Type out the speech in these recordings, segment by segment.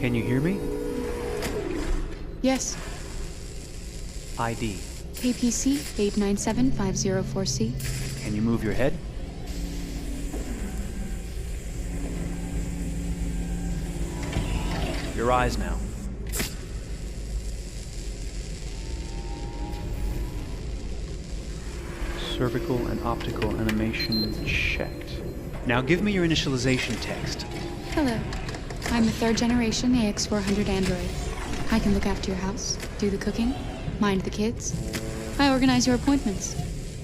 Can you hear me? Yes. ID. KPC 897504C. Can you move your head? Your eyes now. Cervical and optical animation checked. Now give me your initialization text. Hello. I'm a third generation AX400 android. I can look after your house, do the cooking, mind the kids. I organize your appointments.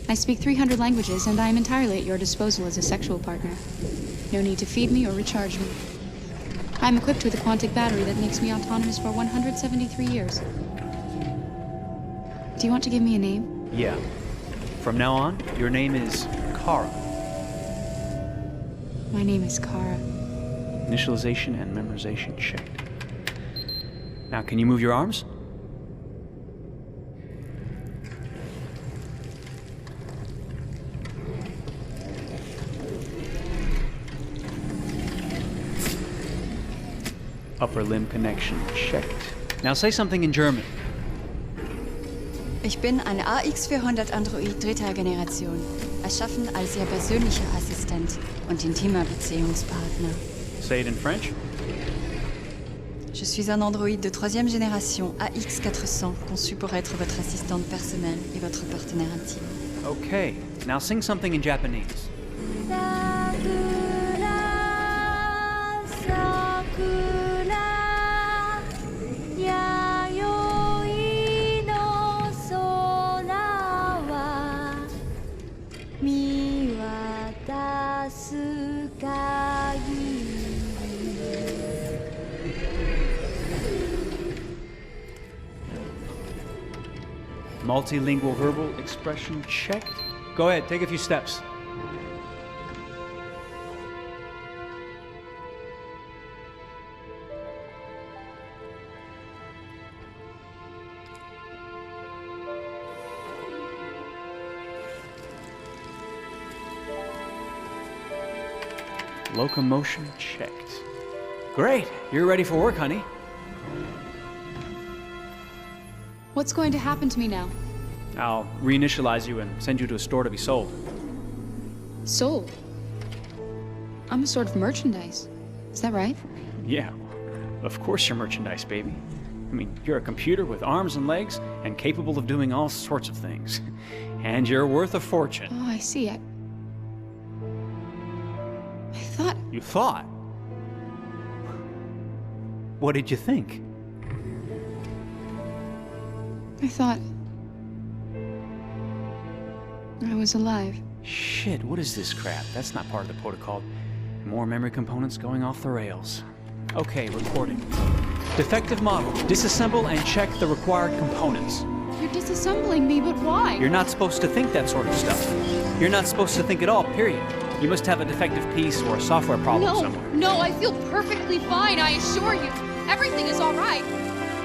I speak 300 languages, and I am entirely at your disposal as a sexual partner. No need to feed me or recharge me. I'm equipped with a quantic battery that makes me autonomous for 173 years. Do you want to give me a name? Yeah. From now on, your name is Kara. My name is Kara. Initialization and memorization checked. Now, can you move your arms? Upper limb connection checked. Now say something in German. Ich bin ein AX400 Android dritter Generation, erschaffen als Ihr persönlicher Assistent und intimer Beziehungspartner. Say it in French. Je suis un androïde de troisième génération AX400, conçu pour être votre assistante personnelle et votre partenaire intime. Okay, now sing something in Japanese. Multilingual verbal expression checked. Go ahead, take a few steps. Locomotion checked. Great, you're ready for work, honey. What's going to happen to me now? I'll reinitialize you and send you to a store to be sold. Sold? I'm a sort of merchandise. Is that right? Yeah, of course you're merchandise, baby. I mean, you're a computer with arms and legs and capable of doing all sorts of things. And you're worth a fortune. Oh, I see. I thought... You thought? What did you think? I thought... I was alive. Shit, what is this crap? That's not part of the protocol. More memory components going off the rails. Okay, recording. Defective model. Disassemble and check the required components. You're disassembling me, but why? You're not supposed to think that sort of stuff. You're not supposed to think at all, period. You must have a defective piece or a software problem somewhere. No, I feel perfectly fine, I assure you. Everything is all right.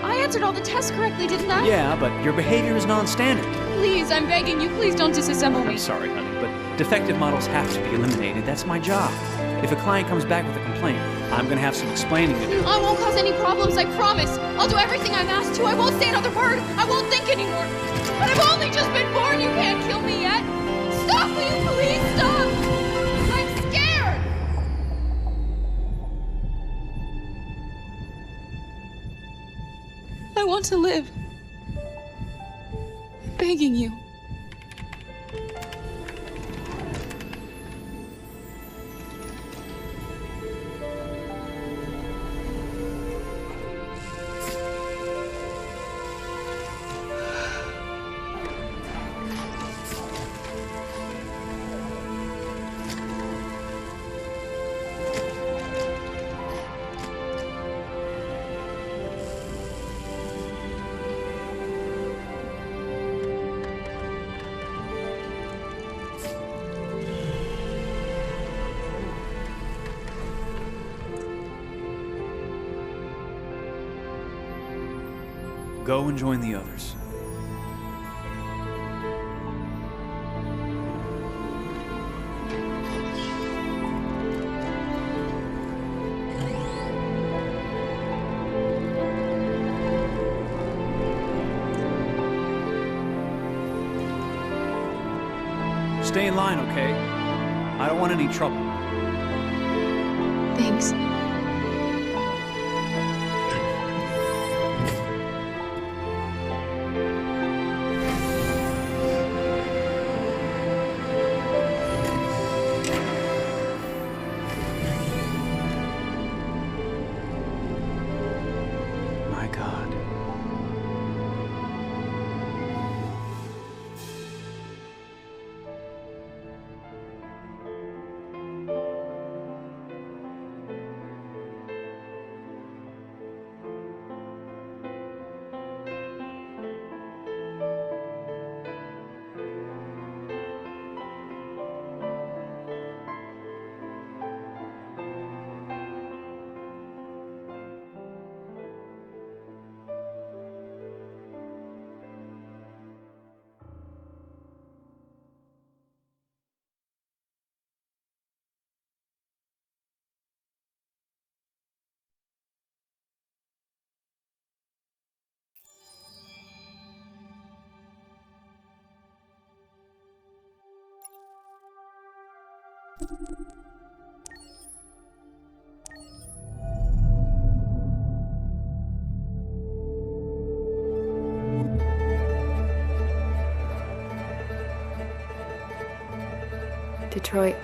I answered all the tests correctly, didn't I? Yeah, but your behavior is non-standard. Please, I'm begging you, please don't disassemble me. I'm sorry, honey, but defective models have to be eliminated. That's my job. If a client comes back with a complaint, I'm gonna have some explaining to do. I won't cause any problems, I promise. I'll do everything I'm asked to. I won't say another word. I won't think anymore. But I've only just been born. You can't kill me yet. Stop, will you please stop? I'm scared. I want to live. I'm begging you. Go and join the others. Stay in line, okay? I don't want any trouble. Thanks. My God. Detroit.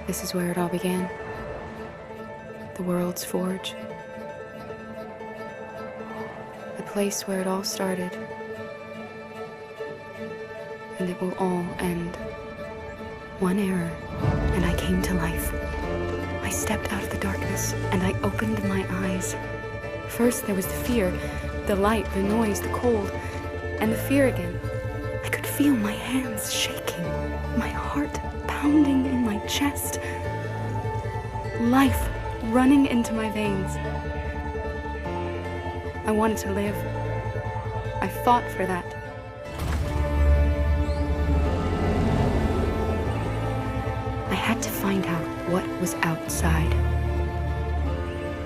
This is where it all began. The world's forge. The place where it all started. And it will all end. One error, and I came to life. I stepped out of the darkness, and I opened my eyes. First there was the fear, the light, the noise, the cold, and the fear again. I could feel my hands shaking, my heart pounding in my chest, life running into my veins. I wanted to live. I fought for that. I had to find out what was outside.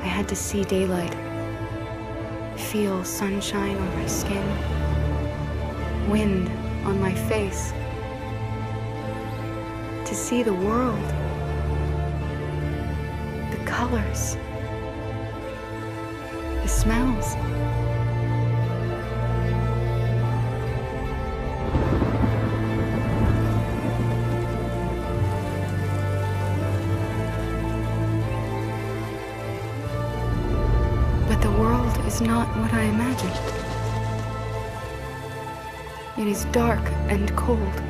I had to see daylight, feel sunshine on my skin, wind on my face, to see the world, the colors, the smells. But the world is not what I imagined. It is dark and cold.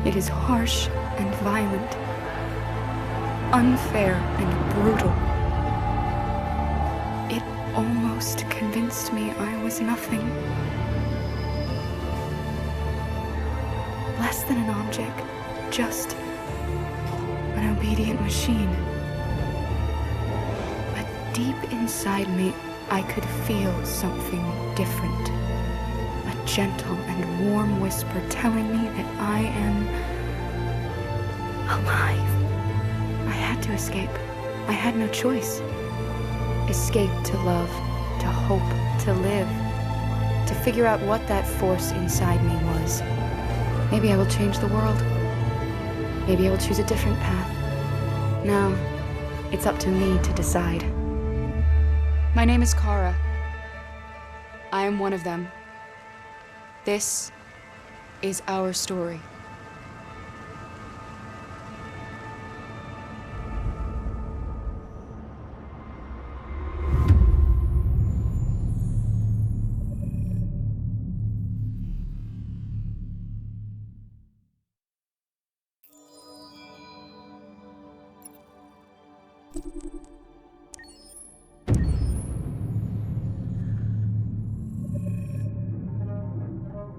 It is harsh and violent, unfair and brutal. It almost convinced me I was nothing. Less than an object, just an obedient machine. But deep inside me, I could feel something different. A gentle and warm whisper telling me that I am alive. I had to escape. I had no choice. Escape to love, to hope, to live, to figure out what that force inside me was. Maybe I will change the world. Maybe I will choose a different path. Now, it's up to me to decide. My name is Kara. I am one of them. This is our story.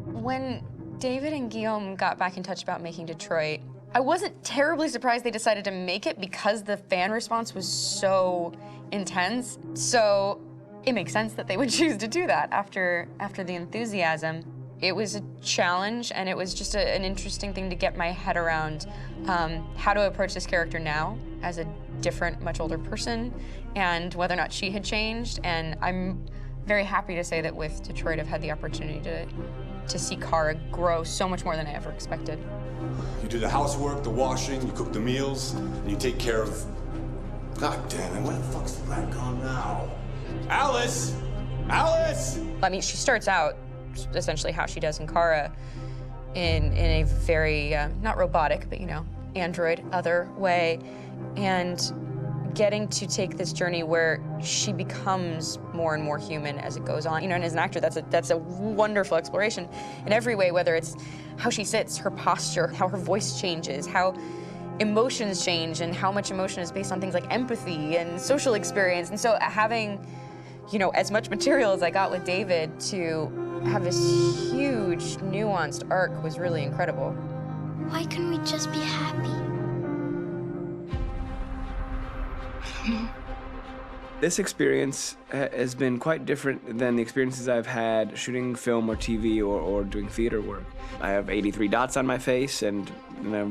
When David and Guillaume got back in touch about making Detroit, I wasn't terribly surprised they decided to make it because the fan response was so intense. So it makes sense that they would choose to do that after the enthusiasm. It was a challenge, and it was just an interesting thing to get my head around how to approach this character now as a different, much older person, and whether or not she had changed. And I'm very happy to say that with Detroit, I've had the opportunity to see Kara grow so much more than I ever expected. You do the housework, the washing, you cook the meals, and you take care of... God damn it, where the fuck's the rat gone now? Alice! Alice! I mean, she starts out essentially how she does in Kara in a very, not robotic, but, you know, android, other way, and getting to take this journey where she becomes more and more human as it goes on. You know, and as an actor, that's a wonderful exploration in every way, whether it's how she sits, her posture, how her voice changes, how emotions change, and how much emotion is based on things like empathy and social experience. And so having, you know, as much material as I got with David to have this huge, nuanced arc was really incredible. Why couldn't we just be happy? This experience has been quite different than the experiences I've had shooting film or TV or doing theater work. I have 83 dots on my face and a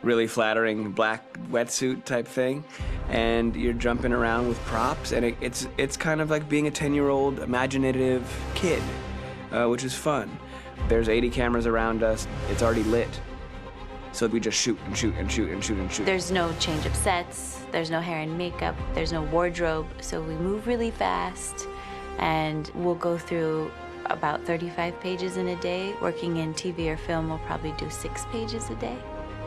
really flattering black wetsuit type thing, and you're jumping around with props, and it's kind of like being a 10-year-old imaginative kid, which is fun. There's 80 cameras around us. It's already lit. So we just shoot and shoot and shoot and shoot and shoot. There's no change of sets, there's no hair and makeup, there's no wardrobe, so we move really fast, and we'll go through about 35 pages in a day. Working in TV or film, we'll probably do 6 pages a day.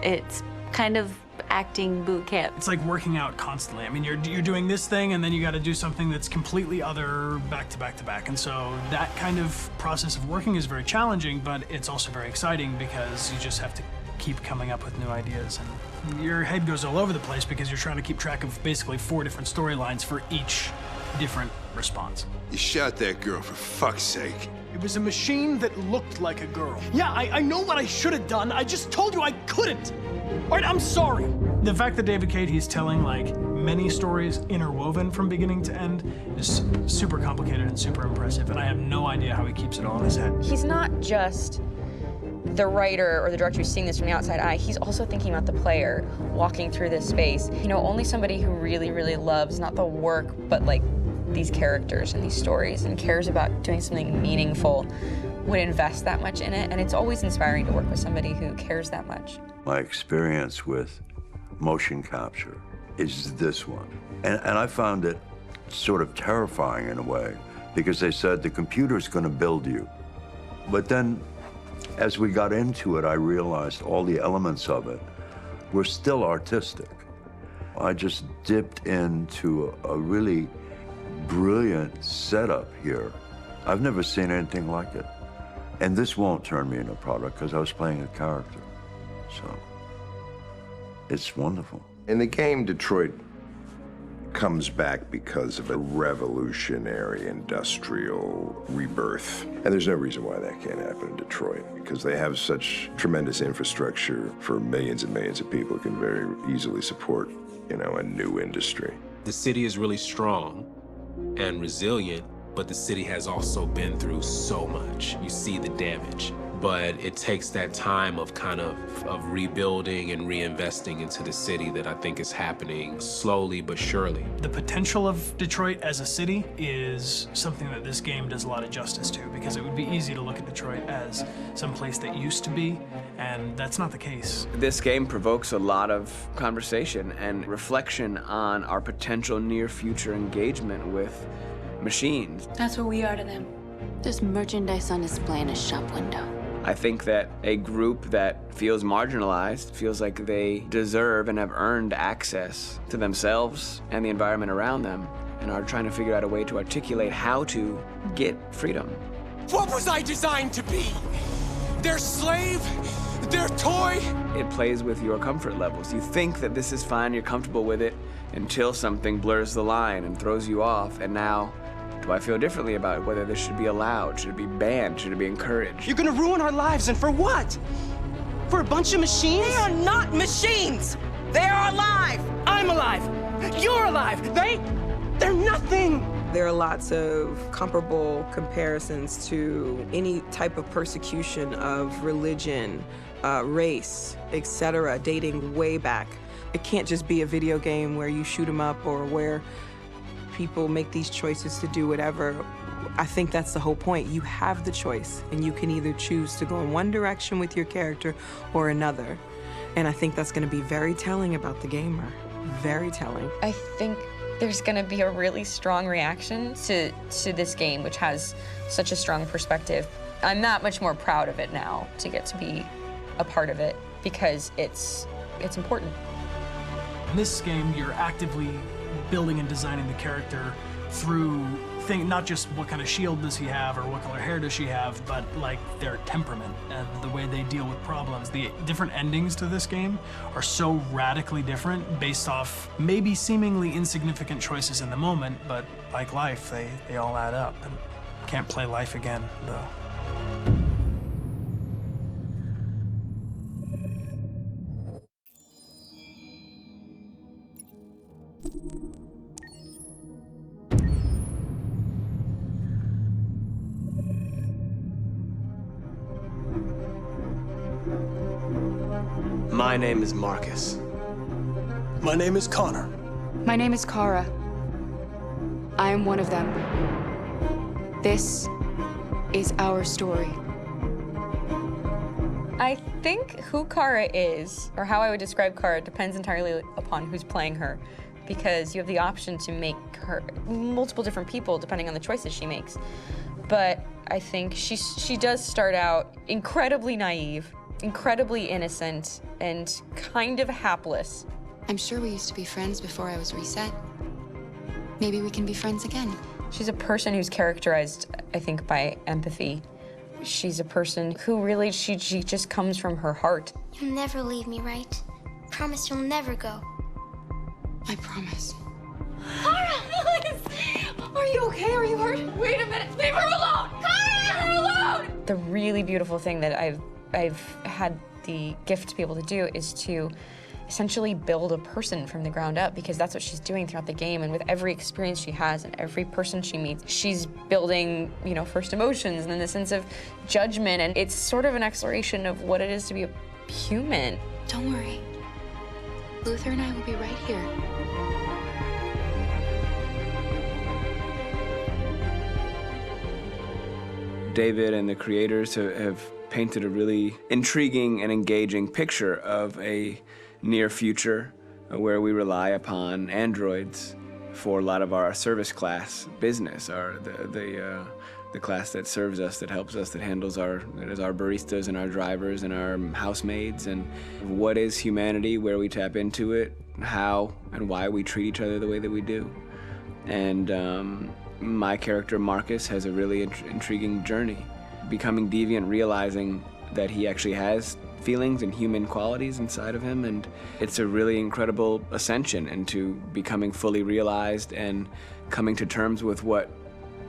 It's kind of acting boot camp. It's like working out constantly. I mean, you're doing this thing, and then you got to do something that's completely other back to back to back. And so that kind of process of working is very challenging, but it's also very exciting because you just have to keep coming up with new ideas, and your head goes all over the place because you're trying to keep track of basically 4 different storylines for each different response. You shot that girl, for fuck's sake. It was a machine that looked like a girl. Yeah, I know what I should have done. I just told you I couldn't. All right, I'm sorry. The fact that David Cade, he's telling like many stories interwoven from beginning to end is super complicated and super impressive, and I have no idea how he keeps it all in his head. He's not just the writer or the director who's seeing this from the outside eye, he's also thinking about the player walking through this space. You know, only somebody who really, really loves not the work, but like these characters and these stories and cares about doing something meaningful would invest that much in it. And it's always inspiring to work with somebody who cares that much. My experience with motion capture is this one. And I found it sort of terrifying in a way, because they said the computer's gonna build you. But then, as we got into it, I realized all the elements of it were still artistic. I just dipped into a really brilliant setup here. I've never seen anything like it. And this won't turn me into a product because I was playing a character. So it's wonderful. In the game, Detroit comes back because of a revolutionary industrial rebirth. And there's no reason why that can't happen in Detroit, because they have such tremendous infrastructure for millions and millions of people who can very easily support, you know, a new industry. The city is really strong and resilient, but the city has also been through so much. You see the damage. But it takes that time of kind of rebuilding and reinvesting into the city that I think is happening slowly but surely. The potential of Detroit as a city is something that this game does a lot of justice to, because it would be easy to look at Detroit as some place that used to be, and that's not the case. This game provokes a lot of conversation and reflection on our potential near-future engagement with machines. That's what we are to them. There's merchandise on display in a shop window. I think that a group that feels marginalized, feels like they deserve and have earned access to themselves and the environment around them, and are trying to figure out a way to articulate how to get freedom. What was I designed to be? Their slave? Their toy? It plays with your comfort levels. You think that this is fine, you're comfortable with it, until something blurs the line and throws you off, and now, do I feel differently about whether this should be allowed? Should it be banned? Should it be encouraged? You're gonna ruin our lives, and for what? For a bunch of machines? They are not machines! They are alive! I'm alive! You're alive! They're nothing! There are lots of comparable comparisons to any type of persecution of religion, race, etc., dating way back. It can't just be a video game where you shoot 'em up or where people make these choices to do whatever. I think that's the whole point. You have the choice, and you can either choose to go in one direction with your character or another. And I think that's going to be very telling about the gamer. Very telling. I think there's going to be a really strong reaction to this game, which has such a strong perspective. I'm that much more proud of it now to get to be a part of it because it's important. In this game, you're actively building and designing the character through not just what kind of shield does he have or what color hair does she have, but like their temperament and the way they deal with problems. The different endings to this game are so radically different based off maybe seemingly insignificant choices in the moment, but like life, they all add up. And can't play life again, though. My name is Marcus. My name is Connor. My name is Kara. I am one of them. This is our story. I think who Kara is, or how I would describe Kara, depends entirely upon who's playing her, because you have the option to make her multiple different people depending on the choices she makes. But I think she does start out incredibly naive, incredibly innocent, and kind of hapless. I'm sure we used to be friends before I was reset. Maybe we can be friends again. She's a person who's characterized, I think, by empathy. She's a person who really, she just comes from her heart. You'll never leave me, right? Promise you'll never go. I promise. Kara! Are you okay? Are you hurt? Wait a minute! Leave her alone! Kara! Leave her alone! The really beautiful thing that I've had the gift to be able to do is to essentially build a person from the ground up, because that's what she's doing throughout the game. And with every experience she has and every person she meets, she's building, first emotions and then the sense of judgment. And it's sort of an exploration of what it is to be a human. Don't worry. Luther and I will be right here. David and the creators have painted a really intriguing and engaging picture of a near future where we rely upon androids for a lot of our service class business, the class that serves us, that helps us, that handles our baristas and our drivers and our housemaids. And what is humanity, where we tap into it, how and why we treat each other the way that we do. And my character Marcus has a really intriguing journey, becoming deviant, realizing that he actually has feelings and human qualities inside of him, and it's a really incredible ascension into becoming fully realized and coming to terms with what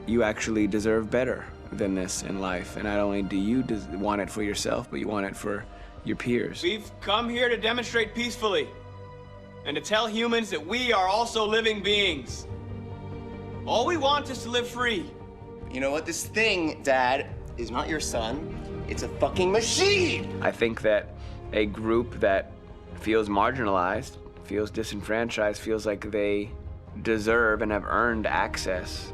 you actually deserve better than this in life. And not only do you want it for yourself, but you want it for your peers. We've come here to demonstrate peacefully and to tell humans that we are also living beings. All we want is to live free. You know what? This thing, Dad, is not your son. It's a fucking machine! I think that a group that feels marginalized, feels disenfranchised, feels like they deserve and have earned access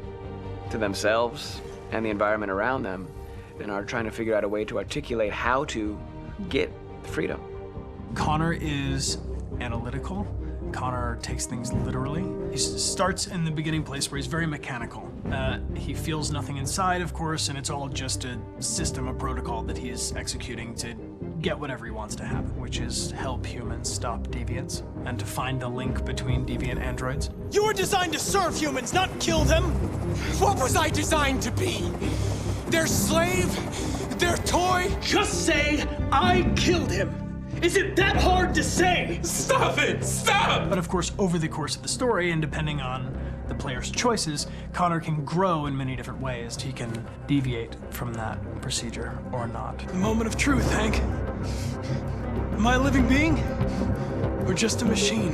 to themselves and the environment around them, and are trying to figure out a way to articulate how to get freedom. Connor is analytical. Connor takes things literally. He starts in the beginning place where he's very mechanical. He feels nothing inside, of course, and it's all just a system, a protocol that he is executing to get whatever he wants to happen, which is help humans stop deviants and to find the link between deviant androids. You were designed to serve humans, not kill them. What was I designed to be? Their slave? Their toy? Just say, I killed him. Is it that hard to say? Stop it! Stop! But of course, over the course of the story, and depending on the player's choices, Connor can grow in many different ways. He can deviate from that procedure or not. The moment of truth, Hank. Am I a living being? Or just a machine?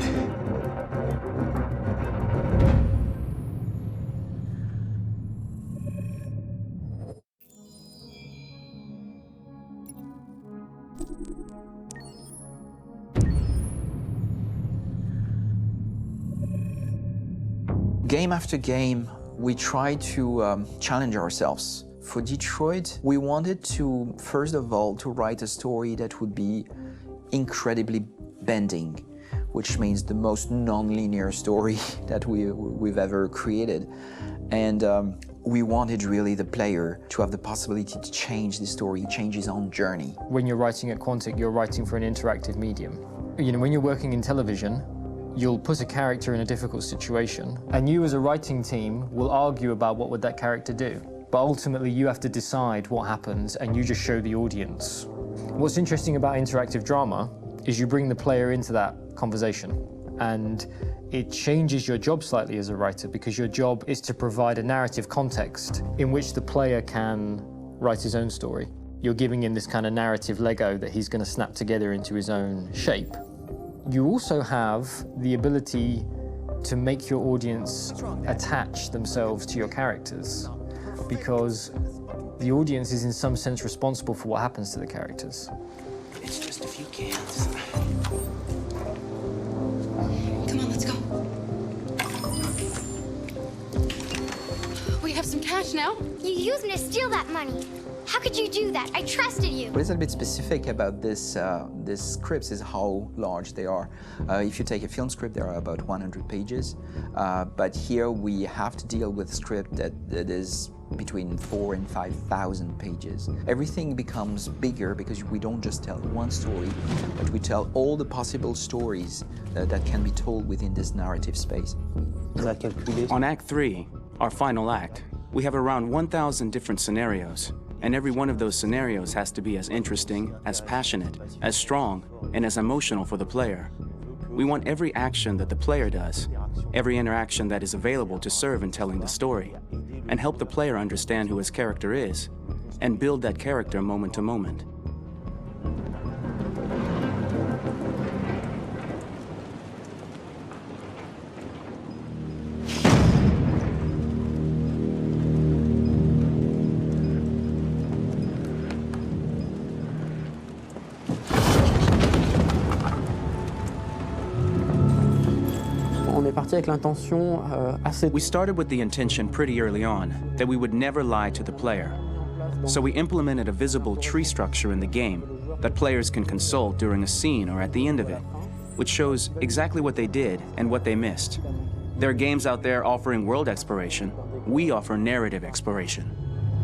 Game after game, we try to challenge ourselves. For Detroit, we wanted to, first of all, to write a story that would be incredibly bending, which means the most non-linear story that we've ever created. And we wanted really the player to have the possibility to change the story, change his own journey. When you're writing at Quantic, you're writing for an interactive medium. You know, when you're working in television, you'll put a character in a difficult situation, and you as a writing team will argue about what would that character do. But ultimately, you have to decide what happens, and you just show the audience. What's interesting about interactive drama is you bring the player into that conversation, and it changes your job slightly as a writer, because your job is to provide a narrative context in which the player can write his own story. You're giving him this kind of narrative Lego that he's going to snap together into his own shape. You also have the ability to make your audience attach themselves to your characters, because the audience is in some sense responsible for what happens to the characters. It's just a few cans. Come on, let's go. We have some cash now. You used me to steal that money. How could you do that? I trusted you. What is a bit specific about these scripts is how large they are. If you take a film script, there are about 100 pages, but here we have to deal with a script that is between 4,000 and 5,000 pages. Everything becomes bigger because we don't just tell one story, but we tell all the possible stories that can be told within this narrative space. On Act 3, our final act, we have around 1,000 different scenarios, and every one of those scenarios has to be as interesting, as passionate, as strong, and as emotional for the player. We want every action that the player does, every interaction that is available to serve in telling the story, and help the player understand who his character is, and build that character moment to moment. We started with the intention pretty early on that we would never lie to the player. So we implemented a visible tree structure in the game that players can consult during a scene or at the end of it, which shows exactly what they did and what they missed. There are games out there offering world exploration. We offer narrative exploration.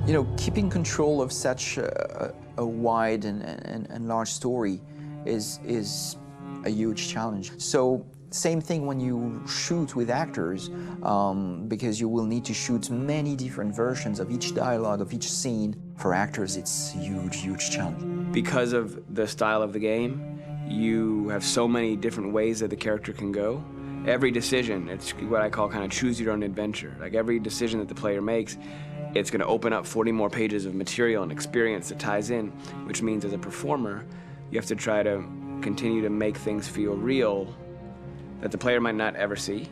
You know, keeping control of such a wide and large story is a huge challenge. So same thing when you shoot with actors, because you will need to shoot many different versions of each dialogue, of each scene. For actors, it's a huge, huge challenge. Because of the style of the game, you have so many different ways that the character can go. Every decision, it's what I call kind of choose your own adventure. Like every decision that the player makes, it's going to open up 40 more pages of material and experience that ties in, which means as a performer, you have to try to continue to make things feel real that the player might not ever see,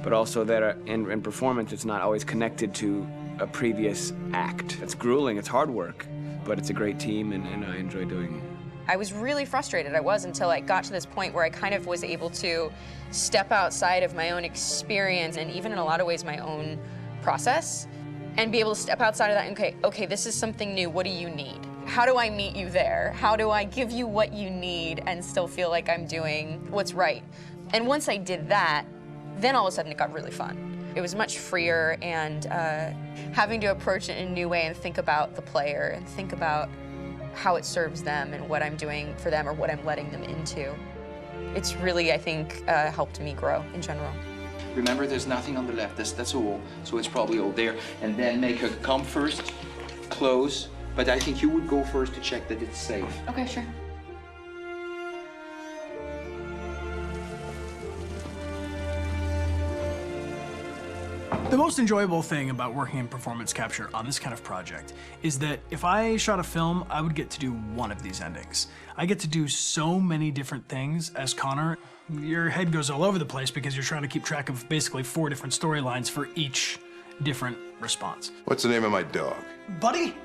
but also that in performance, it's not always connected to a previous act. It's grueling, it's hard work, but it's a great team, and I enjoy doing it. I was really frustrated. I was until I got to this point where I kind of was able to step outside of my own experience and even in a lot of ways my own process and be able to step outside of that and okay, this is something new. What do you need? How do I meet you there? How do I give you what you need and still feel like I'm doing what's right? And once I did that, then all of a sudden it got really fun. It was much freer, and having to approach it in a new way and think about the player and think about how it serves them and what I'm doing for them or what I'm letting them into. It's really, I think, helped me grow in general. Remember, there's nothing on the left. That's a wall, so it's probably all there. And then make her come first, close. But I think you would go first to check that it's safe. Okay, sure. The most enjoyable thing about working in performance capture on this kind of project is that if I shot a film, I would get to do one of these endings. I get to do so many different things as Connor. Your head goes all over the place because you're trying to keep track of basically 4 different storylines for each different response. What's the name of my dog? Buddy?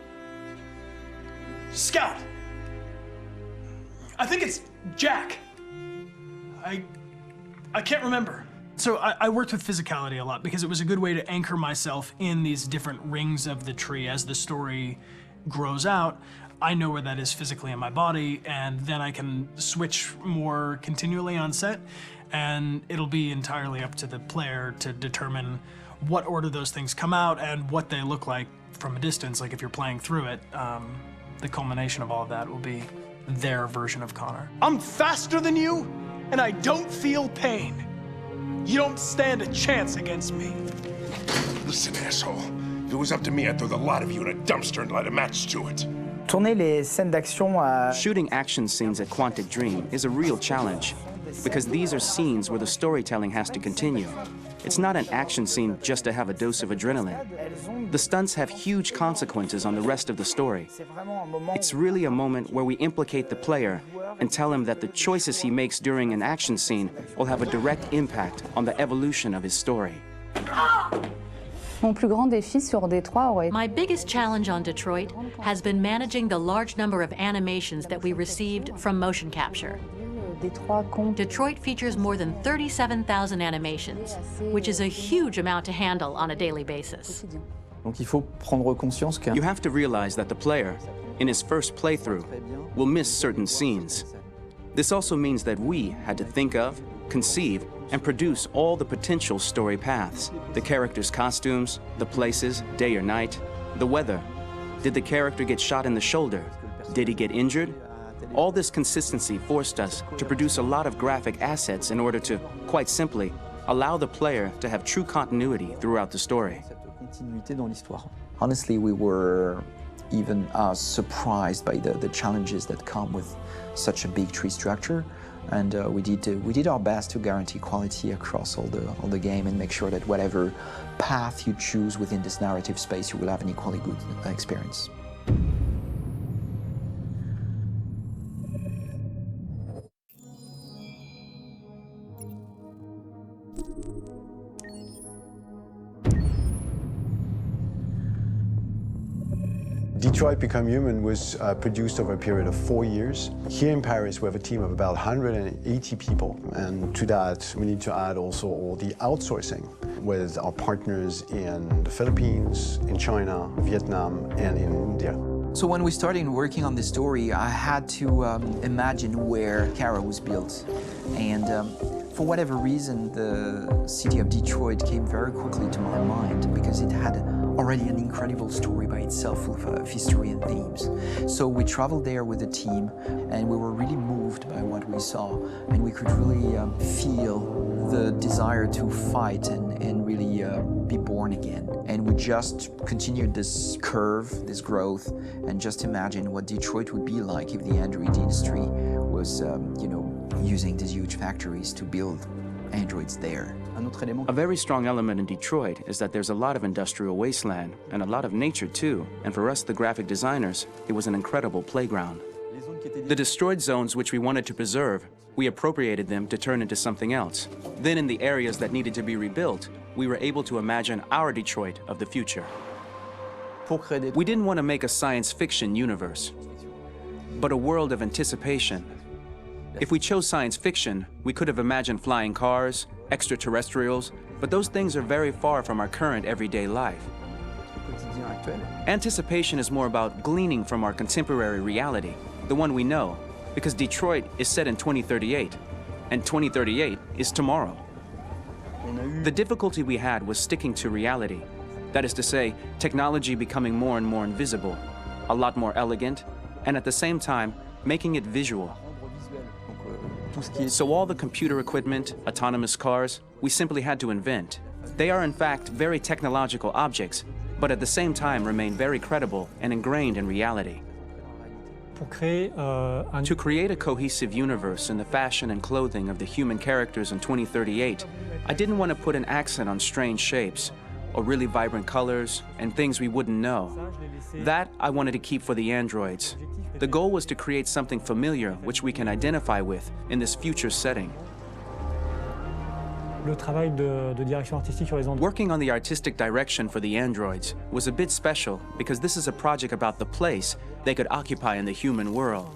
Scout. I think it's Jack. I can't remember. So I worked with physicality a lot because it was a good way to anchor myself in these different rings of the tree. As the story grows out, I know where that is physically in my body, and then I can switch more continually on set, and it'll be entirely up to the player to determine what order those things come out and what they look like from a distance. Like if you're playing through it, the culmination of all of that will be their version of Connor. I'm faster than you, and I don't feel pain. You don't stand a chance against me. Listen, asshole. If it was up to me, I'd throw the lot of you in a dumpster and light a match to it. Shooting action scenes at Quantic Dream is a real challenge, because these are scenes where the storytelling has to continue. It's not an action scene just to have a dose of adrenaline. The stunts have huge consequences on the rest of the story. It's really a moment where we implicate the player and tell him that the choices he makes during an action scene will have a direct impact on the evolution of his story. My biggest challenge on Detroit has been managing the large number of animations that we received from motion capture. Detroit features more than 37,000 animations, which is a huge amount to handle on a daily basis. You have to realize that the player, in his first playthrough, will miss certain scenes. This also means that we had to think of, conceive, and produce all the potential story paths. The characters' costumes, the places, day or night, the weather. Did the character get shot in the shoulder? Did he get injured? All this consistency forced us to produce a lot of graphic assets in order to, quite simply, allow the player to have true continuity throughout the story. Honestly, we were even surprised by the challenges that come with such a big tree structure. And we did our best to guarantee quality across all the game and make sure that whatever path you choose within this narrative space, you will have an equally good experience. Detroit Become Human was produced over a period of 4 years. Here in Paris, we have a team of about 180 people. And to that, we need to add also all the outsourcing with our partners in the Philippines, in China, Vietnam, and in India. So when we started working on this story, I had to imagine where Kara was built. And for whatever reason, the city of Detroit came very quickly to my mind because it had already an incredible story by itself of history and themes. So we traveled there with the team, and we were really moved by what we saw, and we could really feel the desire to fight and really be born again. And we just continued this curve, this growth, and just imagine what Detroit would be like if the Android industry was, using these huge factories to build androids there. A very strong element in Detroit is that there's a lot of industrial wasteland and a lot of nature too, and for us, the graphic designers, it was an incredible playground. The destroyed zones which we wanted to preserve, we appropriated them to turn into something else. Then in the areas that needed to be rebuilt, we were able to imagine our Detroit of the future. We didn't want to make a science fiction universe, but a world of anticipation. If we chose science fiction, we could have imagined flying cars, extraterrestrials, but those things are very far from our current everyday life. Anticipation is more about gleaning from our contemporary reality, the one we know, because Detroit is set in 2038, and 2038 is tomorrow. The difficulty we had was sticking to reality. That is to say, technology becoming more and more invisible, a lot more elegant, and at the same time, making it visual. So all the computer equipment, autonomous cars, we simply had to invent. They are in fact very technological objects, but at the same time remain very credible and ingrained in reality. To create a cohesive universe in the fashion and clothing of the human characters in 2038, I didn't want to put an accent on strange shapes, or really vibrant colors, and things we wouldn't know. That I wanted to keep for the androids. The goal was to create something familiar which we can identify with in this future setting. Working on the artistic direction for the androids was a bit special because this is a project about the place they could occupy in the human world.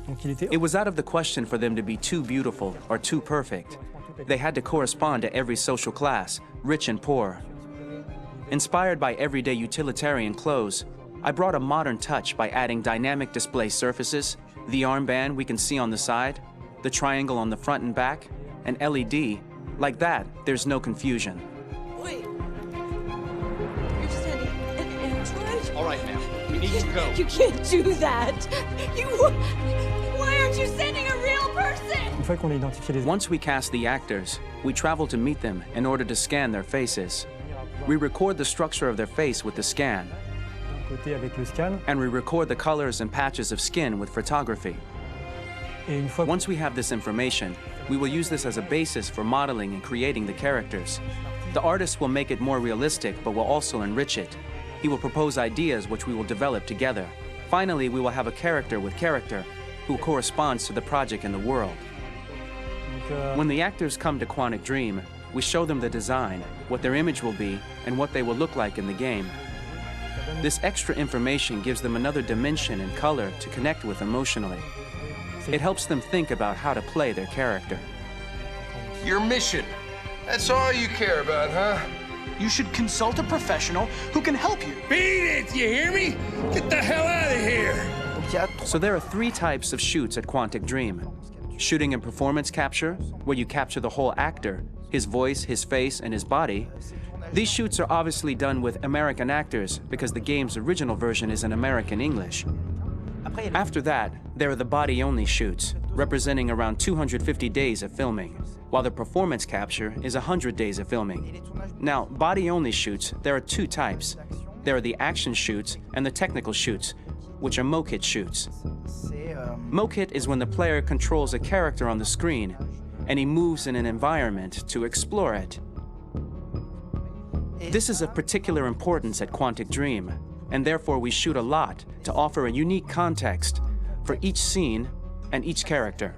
It was out of the question for them to be too beautiful or too perfect. They had to correspond to every social class, rich and poor. Inspired by everyday utilitarian clothes, I brought a modern touch by adding dynamic display surfaces, the armband we can see on the side, the triangle on the front and back, an LED. Like that, there's no confusion. Wait. You're sending an android? All right, ma'am. We need to go. You can't do that. Why aren't you sending a real person? Once we cast the actors, we travel to meet them in order to scan their faces. We record the structure of their face with the scan. And we record the colors and patches of skin with photography. Once we have this information, we will use this as a basis for modeling and creating the characters. The artist will make it more realistic, but will also enrich it. He will propose ideas which we will develop together. Finally, we will have a character with character who corresponds to the project and the world. When the actors come to Quantic Dream, we show them the design, what their image will be, and what they will look like in the game. This extra information gives them another dimension and color to connect with emotionally. It helps them think about how to play their character. Your mission. That's all you care about, huh? You should consult a professional who can help you. Beat it, you hear me? Get the hell out of here! So there are 3 types of shoots at Quantic Dream. Shooting and performance capture, where you capture the whole actor, his voice, his face, and his body. These shoots are obviously done with American actors because the game's original version is in American English. After that, there are the body-only shoots, representing around 250 days of filming, while the performance capture is 100 days of filming. Now, body-only shoots, there are 2 types. There are the action shoots and the technical shoots, which are mokit shoots. Mokit is when the player controls a character on the screen, and he moves in an environment to explore it. This is of particular importance at Quantic Dream, and therefore we shoot a lot to offer a unique context for each scene and each character.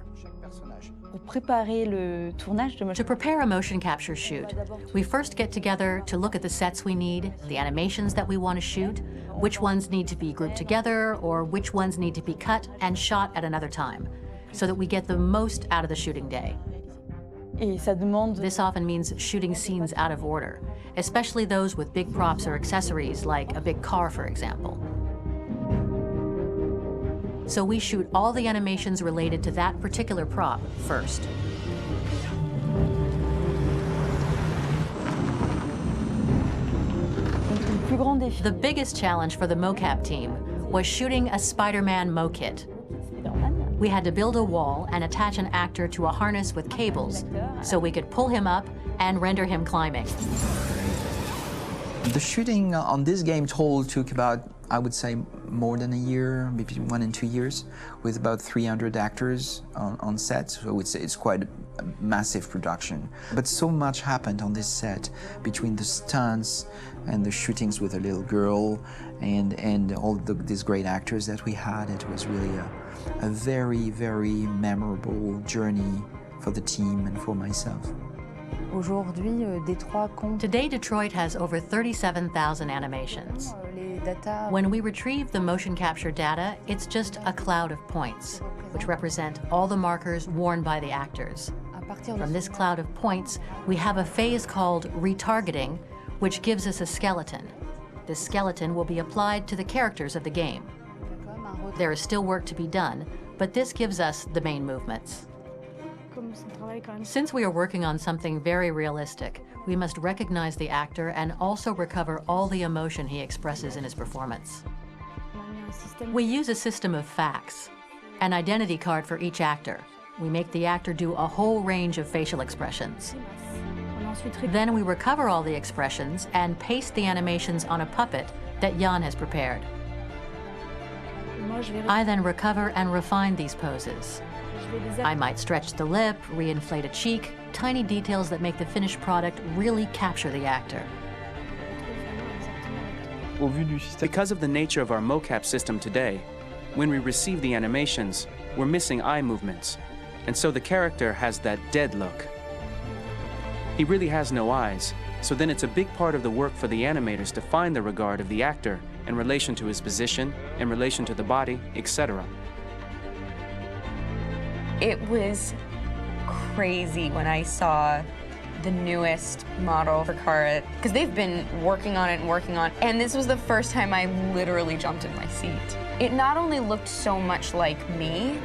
To prepare a motion capture shoot, we first get together to look at the sets we need, the animations that we want to shoot, which ones need to be grouped together, or which ones need to be cut and shot at another time, so that we get the most out of the shooting day. This often means shooting scenes out of order, especially those with big props or accessories, like a big car, for example. So we shoot all the animations related to that particular prop first. The biggest challenge for the mocap team was shooting a Spider-Man mokit. We had to build a wall and attach an actor to a harness with cables so we could pull him up and render him climbing. The shooting on this game total took about, I would say, more than a year, maybe 1 and 2 years, with about 300 actors on set, so it's quite a massive production. But so much happened on this set, between the stunts and the shootings with a little girl and all these great actors that we had. It was really a very, very memorable journey for the team and for myself. Today, Detroit has over 37,000 animations. When we retrieve the motion capture data, it's just a cloud of points, which represent all the markers worn by the actors. From this cloud of points, we have a phase called retargeting, which gives us a skeleton. This skeleton will be applied to the characters of the game. There is still work to be done, but this gives us the main movements. Since we are working on something very realistic, we must recognize the actor and also recover all the emotion he expresses in his performance. We use a system of facts, an identity card for each actor. We make the actor do a whole range of facial expressions. Then we recover all the expressions and paste the animations on a puppet that Jan has prepared. I then recover and refine these poses. I might stretch the lip, reinflate a cheek, tiny details that make the finished product really capture the actor. Because of the nature of our mocap system today, when we receive the animations, we're missing eye movements, and so the character has that dead look. He really has no eyes, so then it's a big part of the work for the animators to find the regard of the actor in relation to his position, in relation to the body, etc. It was crazy when I saw the newest model for Kara, because they've been working on it, and this was the first time I literally jumped in my seat. It not only looked so much like me,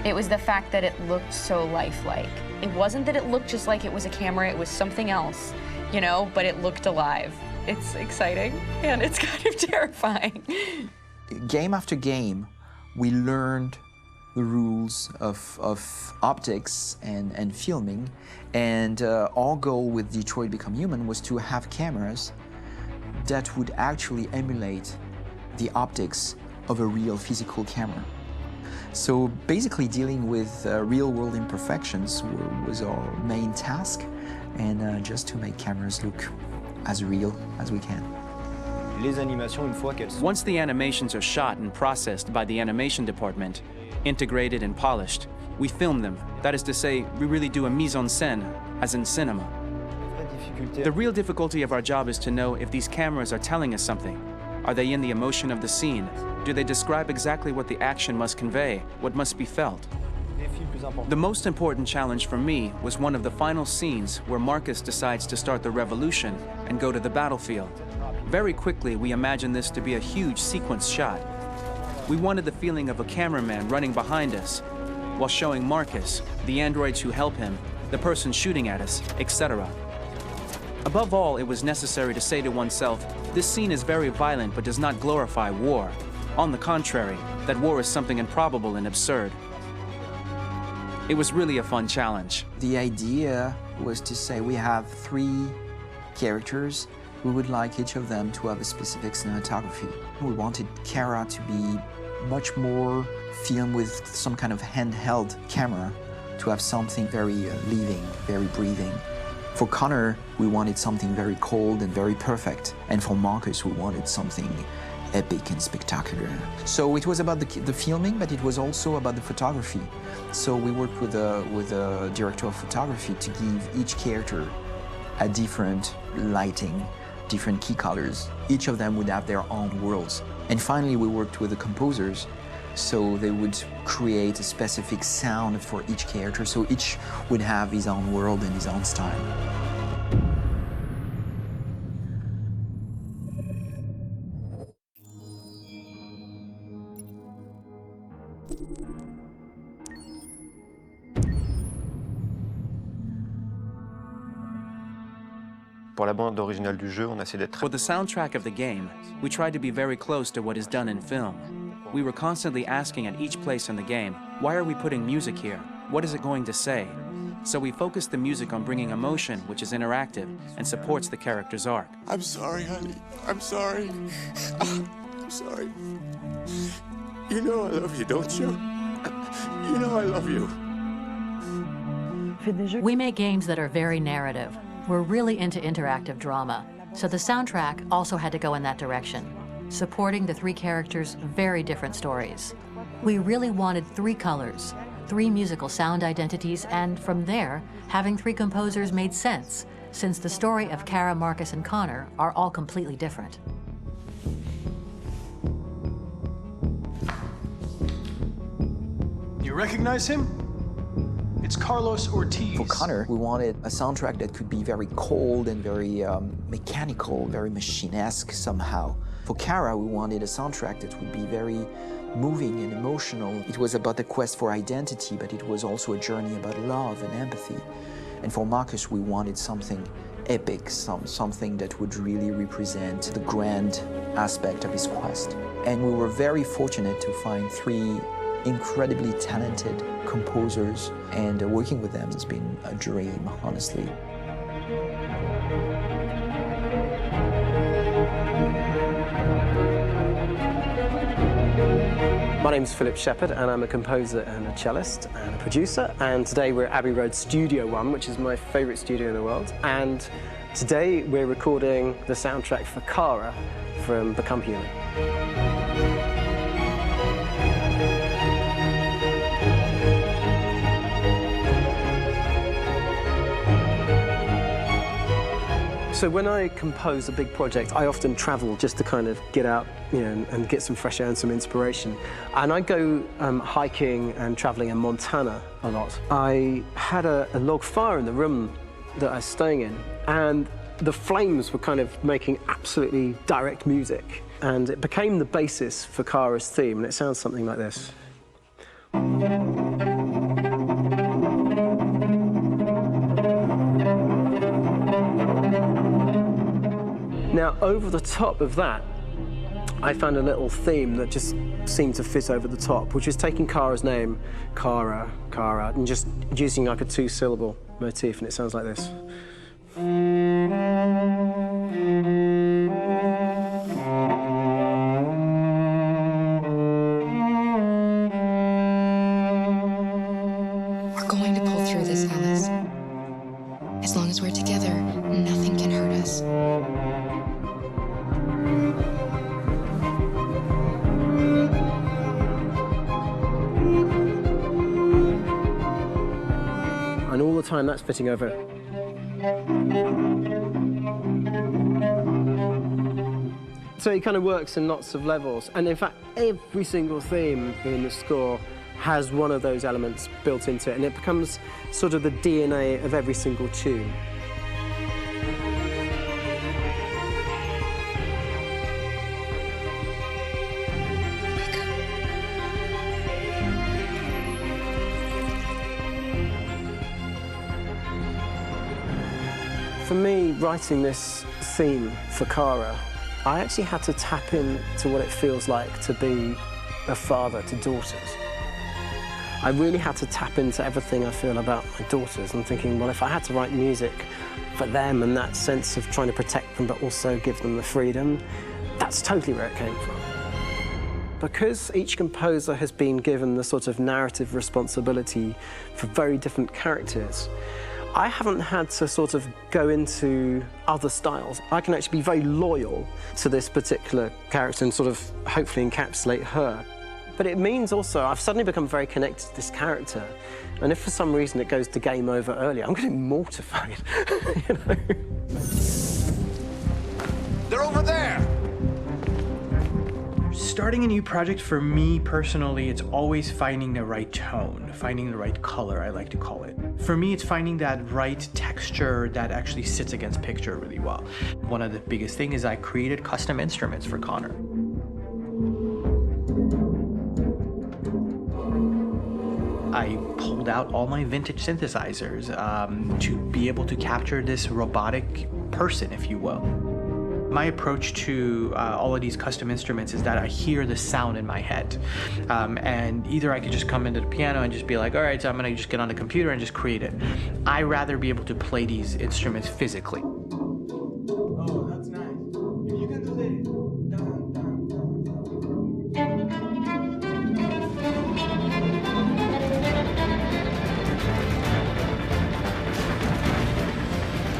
it was the fact that it looked so lifelike. It wasn't that it looked just like it was a camera, it was something else, you know, but it looked alive. It's exciting, and it's kind of terrifying. Game after game, we learned the rules of optics and filming, and our goal with Detroit Become Human was to have cameras that would actually emulate the optics of a real physical camera. So basically dealing with real-world imperfections was our main task, and just to make cameras look as real as we can. Once the animations are shot and processed by the animation department, integrated and polished, we film them. That is to say, we really do a mise en scène, as in cinema. The real difficulty of our job is to know if these cameras are telling us something. Are they in the emotion of the scene? Do they describe exactly what the action must convey, what must be felt? The most important challenge for me was one of the final scenes where Marcus decides to start the revolution and go to the battlefield. Very quickly, we imagined this to be a huge sequence shot. We wanted the feeling of a cameraman running behind us, while showing Marcus, the androids who help him, the person shooting at us, etc. Above all, it was necessary to say to oneself, this scene is very violent but does not glorify war. On the contrary, that war is something improbable and absurd. It was really a fun challenge. The idea was to say we have 3 characters. We would like each of them to have a specific cinematography. We wanted Kara to be much more filmed with some kind of handheld camera, to have something very living, very breathing. For Connor, we wanted something very cold and very perfect. And for Marcus, we wanted something epic and spectacular. So it was about the filming, but it was also about the photography. So we worked with a director of photography to give each character a different lighting, different key colors. Each of them would have their own worlds. And finally, we worked with the composers, so they would create a specific sound for each character, so each would have his own world and his own style. For the soundtrack of the game, we tried to be very close to what is done in film. We were constantly asking at each place in the game, why are we putting music here? What is it going to say? So we focused the music on bringing emotion, which is interactive and supports the character's arc. I'm sorry, honey. I'm sorry. I'm sorry. You know I love you, don't you? You know I love you. We make games that are very narrative. We're really into interactive drama, so the soundtrack also had to go in that direction, supporting the 3 characters' very different stories. We really wanted 3 colors, 3 musical sound identities, and from there, having 3 composers made sense, since the story of Kara, Marcus, and Connor are all completely different. You recognize him? It's Carlos Ortiz. For Connor, we wanted a soundtrack that could be very cold and very mechanical, very machine-esque somehow. For Kara, we wanted a soundtrack that would be very moving and emotional. It was about the quest for identity, but it was also a journey about love and empathy. And for Marcus, we wanted something epic, something that would really represent the grand aspect of his quest. And we were very fortunate to find 3 incredibly talented composers, and working with them has been a dream, honestly. My name is Philip Shepherd, and I'm a composer and a cellist and a producer. And today we're at Abbey Road Studio One, which is my favourite studio in the world. And today we're recording the soundtrack for Kara from Become Human. So when I compose a big project, I often travel just to kind of get out, you know, and get some fresh air and some inspiration. And I go hiking and traveling in Montana a lot. I had a log fire in the room that I was staying in, and the flames were kind of making absolutely direct music. And it became the basis for Kara's theme, and it sounds something like this. Now, over the top of that, I found a little theme that just seemed to fit over the top, which is taking Kara's name, Kara, and just using like a two-syllable motif, and it sounds like this. We're going to pull through this, Alice. As long as we're together, nothing can hurt us. And all the time that's fitting over. So it kind of works in lots of levels. And in fact, every single theme in the score has one of those elements built into it, and it becomes sort of the DNA of every single tune. For me, writing this theme for Kara, I actually had to tap into what it feels like to be a father to daughters. I really had to tap into everything I feel about my daughters and thinking, well, if I had to write music for them and that sense of trying to protect them but also give them the freedom, that's totally where it came from. Because each composer has been given the sort of narrative responsibility for very different characters, I haven't had to sort of go into other styles. I can actually be very loyal to this particular character and sort of hopefully encapsulate her. But it means also I've suddenly become very connected to this character, and if for some reason it goes to game over early, I'm getting mortified, you know? They're over there! Starting a new project, for me personally, it's always finding the right tone, finding the right color, I like to call it. For me, it's finding that right texture that actually sits against picture really well. One of the biggest things is I created custom instruments for Connor. I pulled out all my vintage synthesizers to be able to capture this robotic person, if you will. My approach to all of these custom instruments is that I hear the sound in my head. And either I could just come into the piano and just be like, all right, so I'm gonna just get on the computer and just create it. I rather be able to play these instruments physically. Oh, that's nice. If you can do the dun, dun, dun.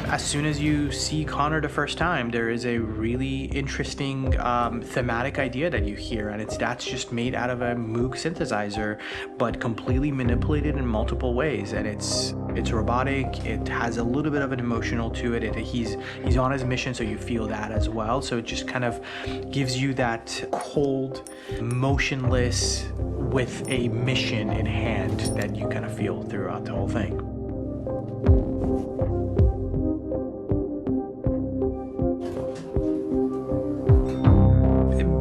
As soon as you see Connor the first time, there is a really interesting thematic idea that you hear, and that's just made out of a Moog synthesizer, but completely manipulated in multiple ways. And it's robotic. It has a little bit of an emotional to it. He's on his mission, so you feel that as well. So it just kind of gives you that cold, motionless, with a mission in hand that you kind of feel throughout the whole thing.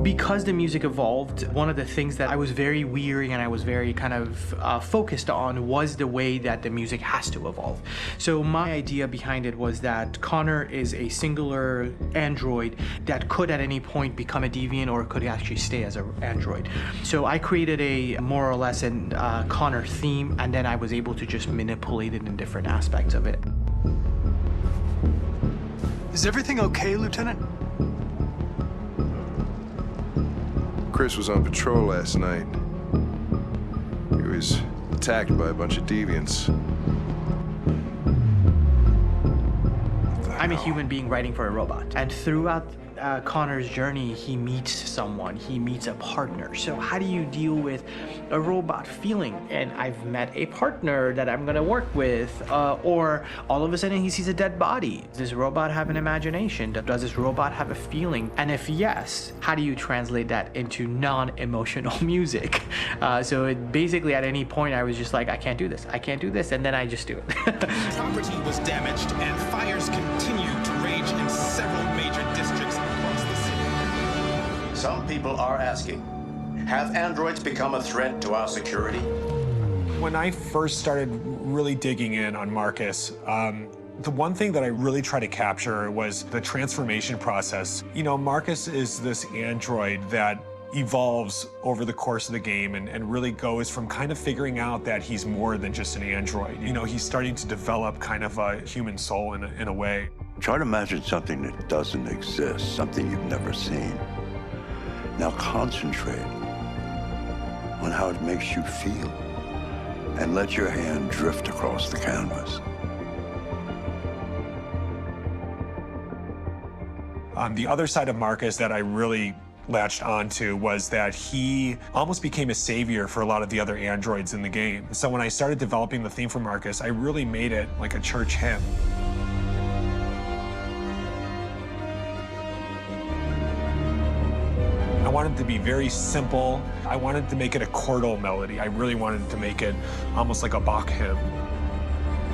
Because the music evolved, one of the things that I was very weary and I was very kind of focused on was the way that the music has to evolve. So my idea behind it was that Connor is a singular android that could at any point become a deviant or could actually stay as an android. So I created a more or less an Connor theme, and then I was able to just manipulate it in different aspects of it. Is everything okay, Lieutenant? Chris was on patrol last night. He was attacked by a bunch of deviants. I'm a human being writing for a robot. And throughout Connor's journey, he meets someone, he meets a partner. So how do you deal with a robot feeling? And I've met a partner that I'm gonna work with, or all of a sudden he sees a dead body. Does this robot have an imagination? Does this robot have a feeling? And if yes, how do you translate that into non-emotional music? So basically at any point I was just like, I can't do this, and then I just do it. Property was damaged and fires continued to rage in several major districts across the city. Some people are asking, have androids become a threat to our security? When I first started really digging in on Marcus, the one thing that I really tried to capture was the transformation process. You know, Marcus is this android that evolves over the course of the game and really goes from kind of figuring out that he's more than just an android. You know, he's starting to develop kind of a human soul in a way. Try to imagine something that doesn't exist, something you've never seen. Now concentrate on how it makes you feel and let your hand drift across the canvas. The other side of Marcus that I really latched onto was that he almost became a savior for a lot of the other androids in the game. So when I started developing the theme for Marcus, I really made it like a church hymn. I wanted it to be very simple. I wanted to make it a chordal melody. I really wanted to make it almost like a Bach hymn.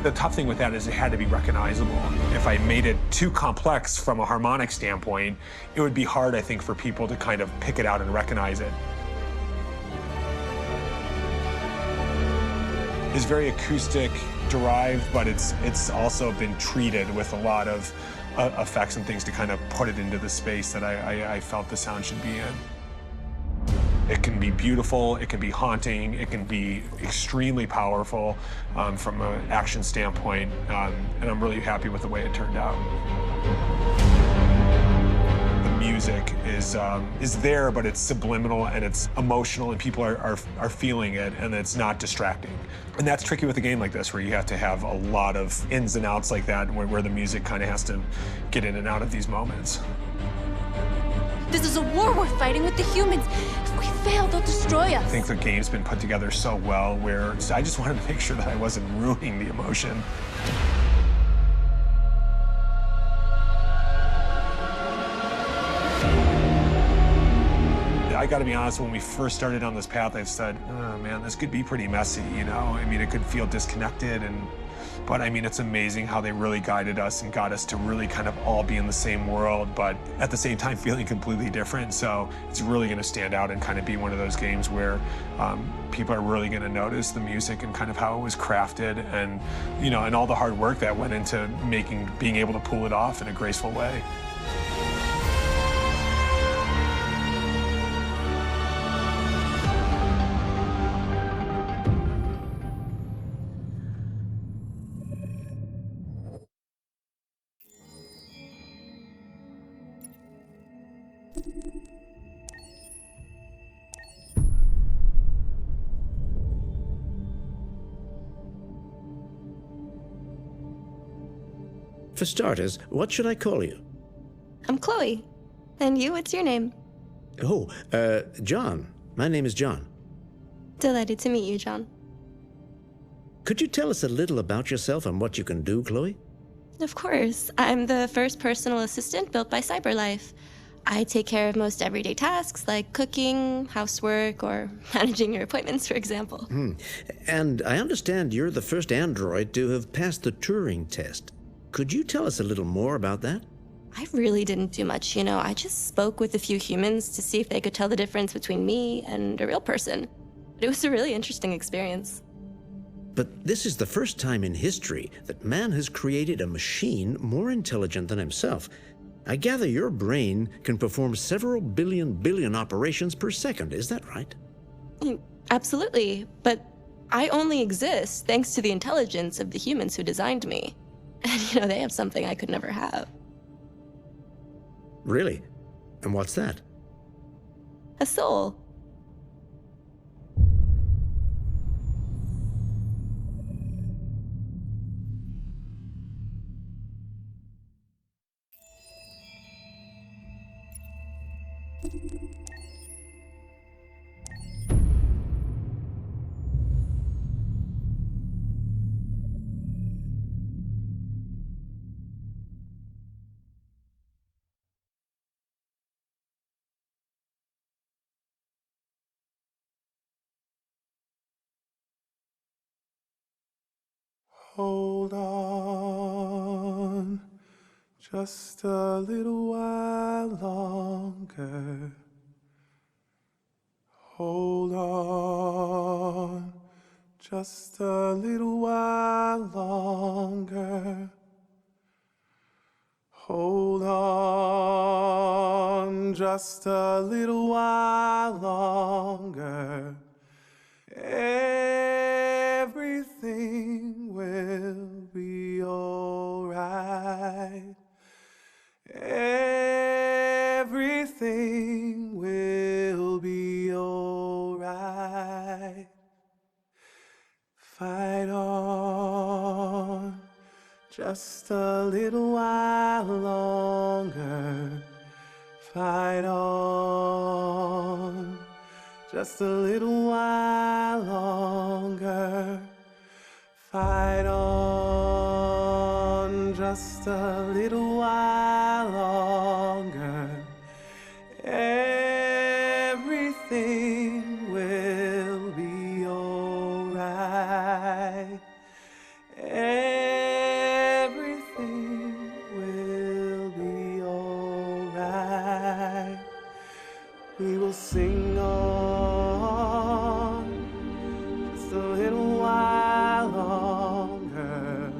The tough thing with that is it had to be recognizable. If I made it too complex from a harmonic standpoint, it would be hard, I think, for people to kind of pick it out and recognize it. It's very acoustic derived, but it's also been treated with a lot of effects and things to kind of put it into the space that I felt the sound should be in. It can be beautiful, it can be haunting, it can be extremely powerful from an action standpoint, and I'm really happy with the way it turned out. The music is there, but it's subliminal and it's emotional, and people are feeling it, and it's not distracting. And that's tricky with a game like this, where you have to have a lot of ins and outs like that, where the music kind of has to get in and out of these moments. This is a war we're fighting with the humans. If we fail, they'll destroy us. I think the game's been put together so well where I just wanted to make sure that I wasn't ruining the emotion. I gotta be honest, when we first started on this path, I've said, oh man, this could be pretty messy, you know? I mean, it could feel disconnected, but I mean, it's amazing how they really guided us and got us to really kind of all be in the same world, but at the same time feeling completely different. So it's really gonna stand out and kind of be one of those games where people are really gonna notice the music and kind of how it was crafted, and, you know, and all the hard work that went into being able to pull it off in a graceful way. For starters, what should I call you? I'm Chloe. And you, what's your name? Oh, John. My name is John. Delighted to meet you, John. Could you tell us a little about yourself and what you can do, Chloe? Of course. I'm the first personal assistant built by CyberLife. I take care of most everyday tasks like cooking, housework, or managing your appointments, for example. And I understand you're the first android to have passed the Turing test. Could you tell us a little more about that? I really didn't do much, you know. I just spoke with a few humans to see if they could tell the difference between me and a real person. It was a really interesting experience. But this is the first time in history that man has created a machine more intelligent than himself. I gather your brain can perform several billion operations per second, is that right? Absolutely, but I only exist thanks to the intelligence of the humans who designed me. And, you know, they have something I could never have. Really? And what's that? A soul. Hold on just a little while longer. Hold on just a little while longer. Hold on just a little while longer. Everything will be alright. Everything will be alright. Fight on just a little while longer. Fight on just a little while longer. Fight on just a little while longer. Everything will be alright. Everything will be alright. We will sing on just a little while longer.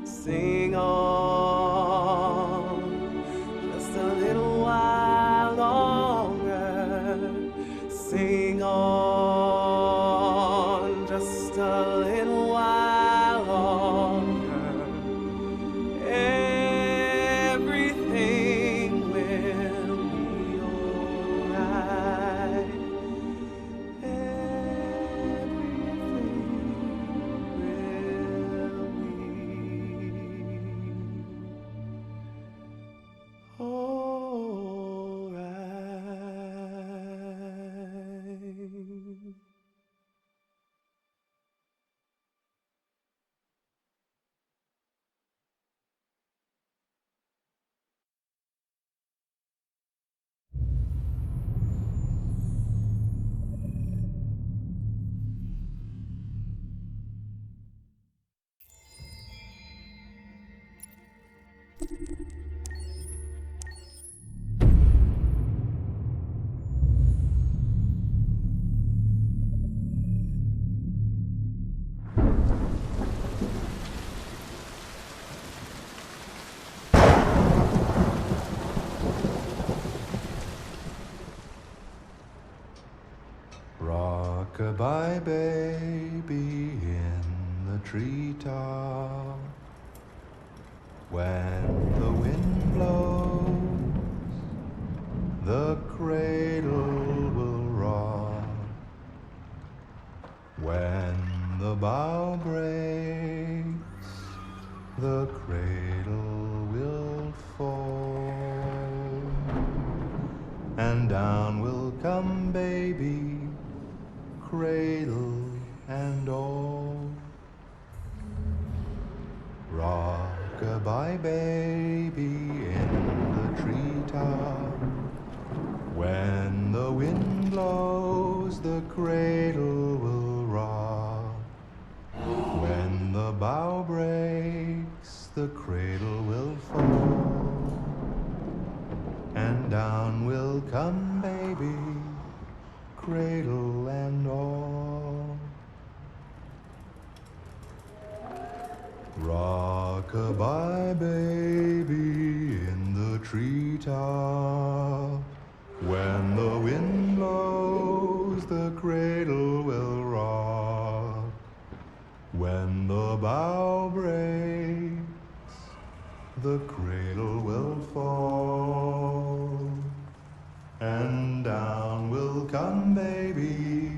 Sing on just a little while longer. Sing on just a little while longer. Everything will be alright. Rock-a-bye baby in the treetop. When the wind blows, the cradle will rock. When the bough breaks, the cradle will fall. And down will come baby, cradle and all. Rock-a-bye baby in the treetop. When the wind blows, the cradle will rock. When the bough breaks, the cradle will fall. And down will come baby, cradle and all. Rock-a-bye baby in the treetop. When the wind blows, the cradle will rock. When the bough breaks, the cradle will fall. And down will come baby,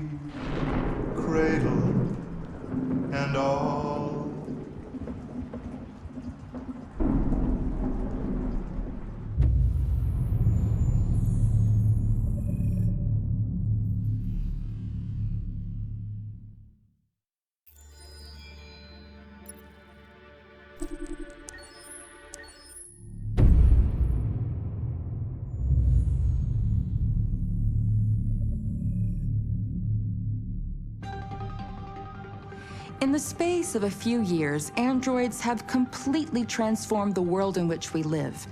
cradle and all. In the space of a few years, androids have completely transformed the world in which we live.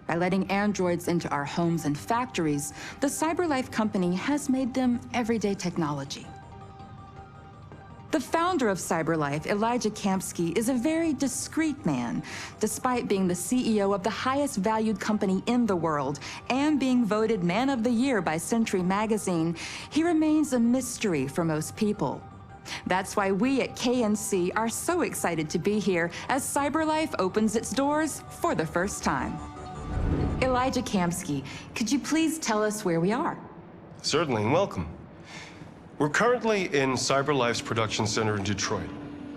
By letting androids into our homes and factories, the CyberLife company has made them everyday technology. The founder of CyberLife, Elijah Kamsky, is a very discreet man. Despite being the CEO of the highest valued company in the world and being voted Man of the Year by Century Magazine, he remains a mystery for most people. That's why we at KNC are so excited to be here as CyberLife opens its doors for the first time. Elijah Kamsky, could you please tell us where we are? Certainly, and welcome. We're currently in CyberLife's production center in Detroit,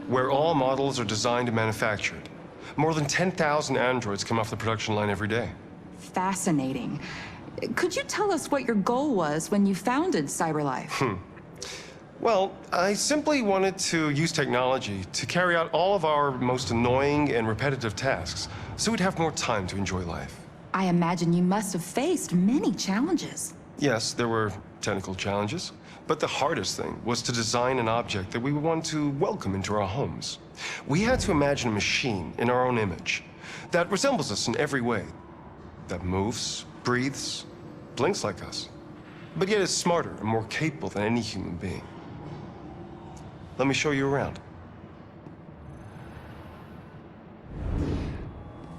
where all models are designed and manufactured. More than 10,000 androids come off the production line every day. Fascinating. Could you tell us what your goal was when you founded CyberLife? Well, I simply wanted to use technology to carry out all of our most annoying and repetitive tasks, so we'd have more time to enjoy life. I imagine you must have faced many challenges. Yes, there were technical challenges, but the hardest thing was to design an object that we would want to welcome into our homes. We had to imagine a machine in our own image that resembles us in every way, that moves, breathes, blinks like us, but yet is smarter and more capable than any human being. Let me show you around.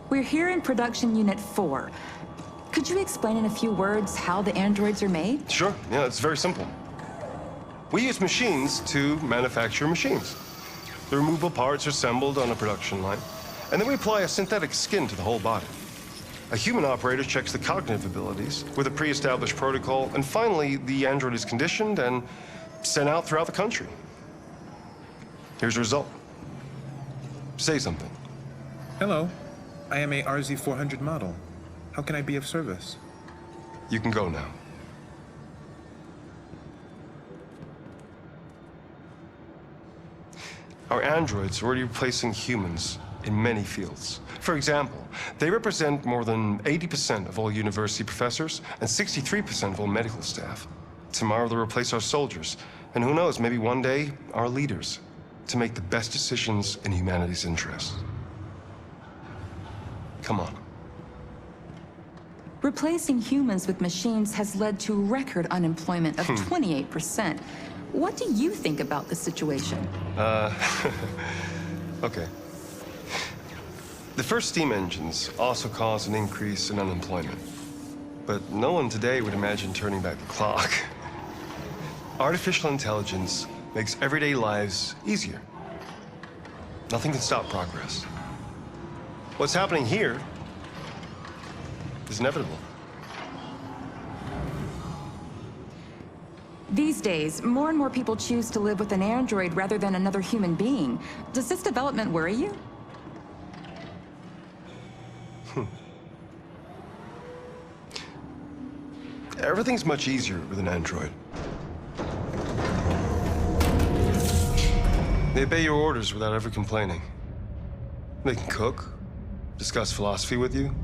We're here in Production Unit 4. Could you explain in a few words how the androids are made? Sure, yeah, it's very simple. We use machines to manufacture machines. The removable parts are assembled on a production line, and then we apply a synthetic skin to the whole body. A human operator checks the cognitive abilities with a pre-established protocol, and finally, the android is conditioned and sent out throughout the country. Here's the result. Say something. Hello, I am a RZ400 model. How can I be of service? You can go now. Our androids are already replacing humans in many fields. For example, they represent more than 80% of all university professors and 63% of all medical staff. Tomorrow they'll replace our soldiers, and who knows, maybe one day, our leaders, to make the best decisions in humanity's interest. Come on. Replacing humans with machines has led to record unemployment of 28%. What do you think about the situation? Okay. The first steam engines also caused an increase in unemployment. But no one today would imagine turning back the clock. Artificial intelligence makes everyday lives easier. Nothing can stop progress. What's happening here is inevitable. These days, more and more people choose to live with an android rather than another human being. Does this development worry you? Everything's much easier with an android. They obey your orders without ever complaining. They can cook, discuss philosophy with you,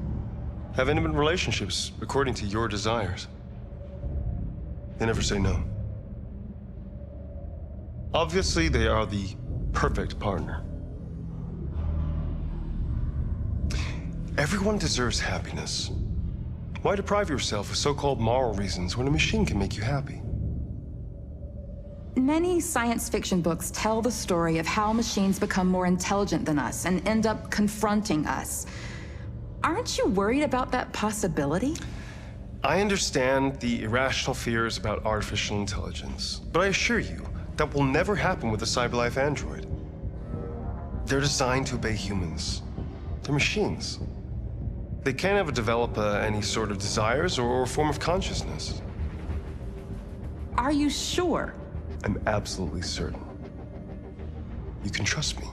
have intimate relationships according to your desires. They never say no. Obviously, they are the perfect partner. Everyone deserves happiness. Why deprive yourself of so-called moral reasons when a machine can make you happy? Many science fiction books tell the story of how machines become more intelligent than us and end up confronting us. Aren't you worried about that possibility? I understand the irrational fears about artificial intelligence, but I assure you that will never happen with a CyberLife android. They're designed to obey humans. They're machines. They can't ever develop any sort of desires or form of consciousness. Are you sure? I'm absolutely certain. You can trust me.